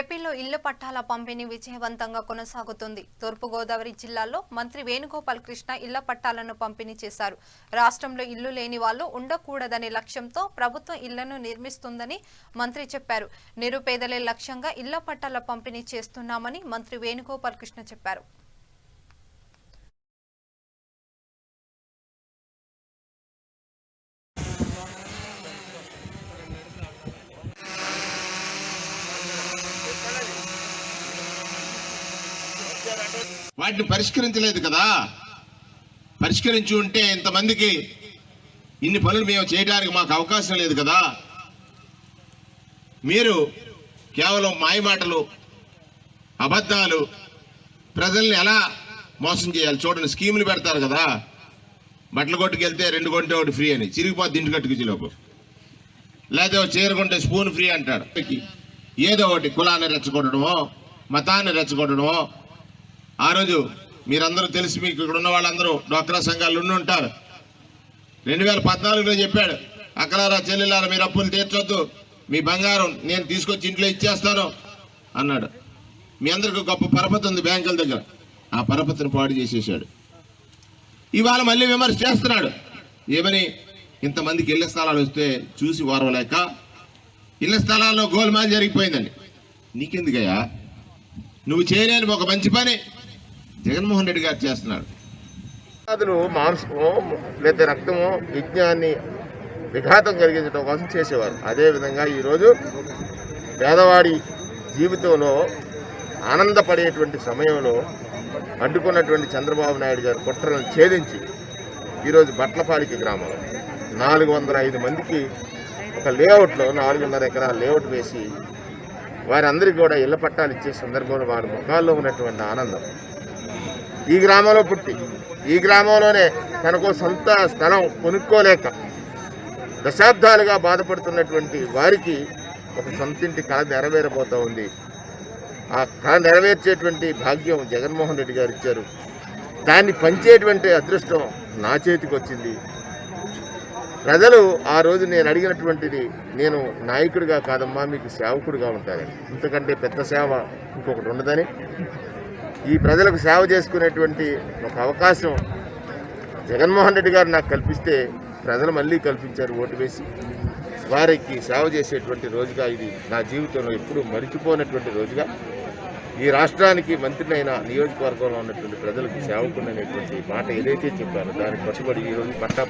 ఏపీలో ఇళ్ల పట్టాల పంపిణీ విజయవంతంగా కొనసాగుతుంది. తూర్పుగోదావరి జిల్లాలో మంత్రి వేణుగోపాల్ కృష్ణ ఇళ్ల పట్టాలను పంపిణీ చేశారు. రాష్ట్రంలో ఇల్లు లేని వాళ్లు ఉండకూడదనే లక్ష్యంతో ప్రభుత్వం ఇళ్లను నిర్మిస్తుందని మంత్రి చెప్పారు. నిరుపేదలే లక్ష్యంగా ఇళ్ల పట్టాల పంపిణీ చేస్తున్నామని మంత్రి వేణుగోపాల్ కృష్ణ చెప్పారు. వాటిని పరిష్కరించలేదు కదా. పరిష్కరించి ఉంటే ఇంతమందికి ఇన్ని పనులు మేము చేయడానికి మాకు అవకాశం లేదు కదా. మీరు కేవలం మాయమాటలు, అబద్ధాలు, ప్రజల్ని ఎలా మోసం చేయాలి చూడండి. స్కీములు పెడతారు కదా, బట్టలు కొట్టుకెళ్తే 2 కొంటే 1 ఫ్రీ అని, చిరిగిపోద్ది ఇంటి కట్టుకులోపు. లేదా చీర కొంటే స్పూన్ ఫ్రీ అంటాడు. ఏదో ఒకటి కులాన్ని రెచ్చగొట్టడమో, మతాన్ని రెచ్చగొట్టడమో. ఆ రోజు మీరందరూ తెలిసి, మీకు ఇక్కడ ఉన్న వాళ్ళందరూ డ్వాక్రా సంఘాలు ఉండి ఉంటారు. 2014లో చెప్పాడు, అక్కలారా చెల్లెలారా మీరు అప్పులు తీర్చొద్దు, మీ బంగారం నేను తీసుకొచ్చి ఇంట్లో ఇచ్చేస్తాను అన్నాడు. మీ అందరికీ గొప్ప పరపతి ఉంది బ్యాంకుల దగ్గర. ఆ పరపతిని పాడు చేసేసాడు. ఇవాళ మళ్ళీ విమర్శ చేస్తున్నాడు. ఏమని? ఇంతమందికి ఇళ్ల స్థలాలు వస్తే చూసి ఓర్వలేక ఇళ్ల స్థలాల్లో గోల్మాల్ జరిగిపోయిందండి. నీకెందుకయ్యా? నువ్వు చేయలేని ఒక మంచి పని జగన్మోహన్ రెడ్డి గారు చేస్తున్నాడు. అతను మాంసమో లేదా రక్తమో యజ్ఞాన్ని విఘాతం కలిగించడం కోసం చేసేవారు. అదేవిధంగా ఈరోజు పేదవాడి జీవితంలో ఆనందపడేటువంటి సమయంలో అడ్డుకున్నటువంటి చంద్రబాబు నాయుడు గారు కుట్రలను ఛేదించి ఈరోజు బట్లపాలికి గ్రామంలో 405 మందికి ఒక లేఅవుట్లో 4.5 ఎకరాల లేఅవుట్ వేసి వారందరికీ కూడా ఇళ్ల పట్టాలు ఇచ్చే సందర్భంలో వారి ముఖాల్లో ఉన్నటువంటి ఆనందం. ఈ గ్రామంలో పుట్టి ఈ గ్రామంలోనే తనకు సొంత స్థలం కొనుక్కోలేక దశాబ్దాలుగా బాధపడుతున్నటువంటి వారికి ఒక సొంతింటి కళ నెరవేరబోతూ ఉంది. ఆ కళ నెరవేర్చేటువంటి భాగ్యం జగన్మోహన్ రెడ్డి గారు ఇచ్చారు. దాన్ని పంచేటువంటి అదృష్టం నా చేతికి వచ్చింది. ప్రజలు ఆ రోజు నేను అడిగినటువంటిది, నేను నాయకుడిగా కాదమ్మా మీకు సేవకుడిగా ఉంటానని. ఇంతకంటే పెద్ద సేవ ఇంకొకటి ఉండదని, ఈ ప్రజలకు సేవ చేసుకునేటువంటి ఒక అవకాశం జగన్మోహన్ రెడ్డి గారు నాకు కల్పిస్తే ప్రజలు మళ్ళీ కల్పించారు ఓటు వేసి. వారికి సేవ చేసేటువంటి రోజుగా ఇది నా జీవితంలో ఎప్పుడూ మరిచిపోయినటువంటి రోజుగా, ఈ రాష్ట్రానికి మంత్రినైన నియోజకవర్గంలో ఉన్నటువంటి ప్రజలకు సేవకుడు అనేటువంటి మాట ఏదైతే చెప్పారో దానికి కట్టుబడి ఈరోజు పట్టా